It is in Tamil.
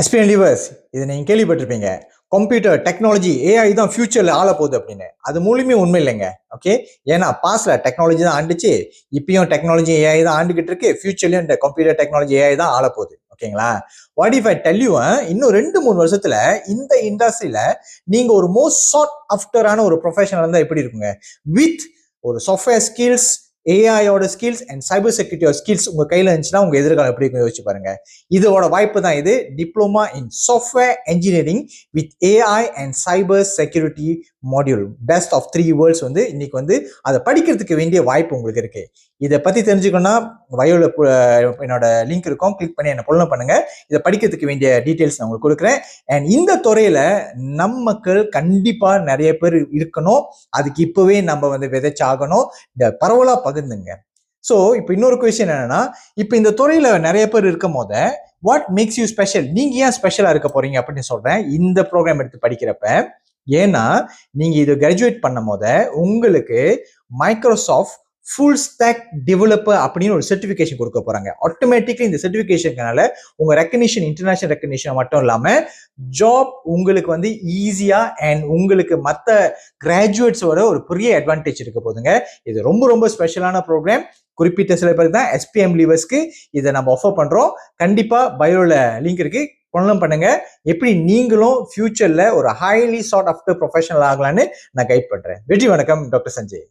எஸ்பிஎன் லீவர்ஸ் இதை நீங்கள் கேள்விப்பட்டிருப்பீங்க. கம்ப்யூட்டர் டெக்னாலஜி ஏஐ தான் ஃபியூச்சரில் ஆள போகுது அப்படின்னு. அது மூலியமே உண்மை இல்லைங்க. ஓகே, ஏன்னா பாஸ்ட்ல டெக்னாலஜி தான் ஆண்டுச்சு, இப்பயும் டெக்னாலஜி ஏஐ தான் ஆண்டுகிட்டு இருக்கு, ஃபியூச்சர்லயும் இந்த கம்ப்யூட்டர் டெக்னாலஜி ஏஐ தான் ஆள போகுது. ஓகேங்களா? What if I tell you, இன்னும் 2-3 வருஷத்துல இந்த இண்டஸ்ட்ரியில நீங்க ஒரு மோஸ்ட் சாட் ஆஃப்டரான ஒரு ப்ரொஃபஷனல் இருந்தால் எப்படி இருக்குங்க? வித் ஒரு சாஃப்ட்வேர் ஸ்கில்ஸ், ஏஐயோட ஸ்கில்ஸ் அண்ட் சைபர் செக்யூரிட்டியோட ஸ்கில்ஸ் உங்க கையில இருந்துச்சுன்னா உங்க எதிர்காலம் எப்படி இருக்கும் யோசிச்சு பாருங்க. இதோட வாய்ப்பு தான் இது. Diploma in software engineering with AI and cyber security module, best of 3 worlds வந்து இன்னைக்கு வந்து அதை படிக்கிறதுக்கு வேண்டிய வாய்ப்பு உங்களுக்கு இருக்கு. இதை பத்தி தெரிஞ்சுக்கணும்னா பயோல என்னோட லிங்க் இருக்கும், கிளிக் பண்ணி என்ன ஃபாலோ பண்ணுங்க. இதை படிக்கிறதுக்கு வேண்டிய டீட்டெயில்ஸ் நான் உங்களுக்கு கொடுக்குறேன். அண்ட் இந்த துறையில நம் மக்கள் கண்டிப்பா நிறைய பேர் இருக்கணும். அதுக்கு இப்பவே நம்ம வந்து விதைச்சாகணும். இந்த பரவலா பகிர்ந்துங்க. ஸோ இப்போ இன்னொரு கொஸ்டின் என்னன்னா, இப்போ இந்த துறையில நிறைய பேர் இருக்கும் போத வாட் மேக்ஸ் யூ ஸ்பெஷல், நீங்க ஏன் ஸ்பெஷலா இருக்க போறீங்க அப்படின்னு சொல்றேன் இந்த ப்ரோக்ராம் எடுத்து படிக்கிறப்ப. ஏன்னா நீங்க இது கிராஜுவேட் பண்ணும் போத உங்களுக்கு மைக்ரோசாஃப்ட் ஃபுல் ஸ்டாக் டெவலப்பர் அப்படின்னு ஒரு சர்டிஃபிகேஷன் கொடுக்க போறாங்க. ஆட்டோமேட்டிக்கலி இந்த சர்டிஃபிகேஷனால உங்க ரெக்கக்னிஷன், இன்டர்நேஷனல் ரெக்கக்னிஷன் மட்டும் இல்லாம ஜாப் உங்களுக்கு வந்து ஈஸியா அண்ட் உங்களுக்கு மற்ற கிராஜுவேட்ஸோட ஒரு பெரிய அட்வான்டேஜ் இருக்க போதுங்க. இது ரொம்ப ரொம்ப ஸ்பெஷலான ப்ரோக்ராம். குறிப்பிட்ட சில பேருக்கு தான் எஸ்பிஎம் லீவர்ஸ்க்கு இதை நம்ம ஆஃபர் பண்றோம். கண்டிப்பா பயோல லிங்க் இருக்கு, பண்ணலாம் பண்ணுங்க. எப்படி நீங்களும் ஃபியூச்சர்ல ஒரு ஹைலி சார்ட் ஆஃப்டர் ப்ரொஃபஷனல் ஆகலான்னு நான் கைட் பண்றேன். வெற்றி வணக்கம், டாக்டர் சஞ்சய்.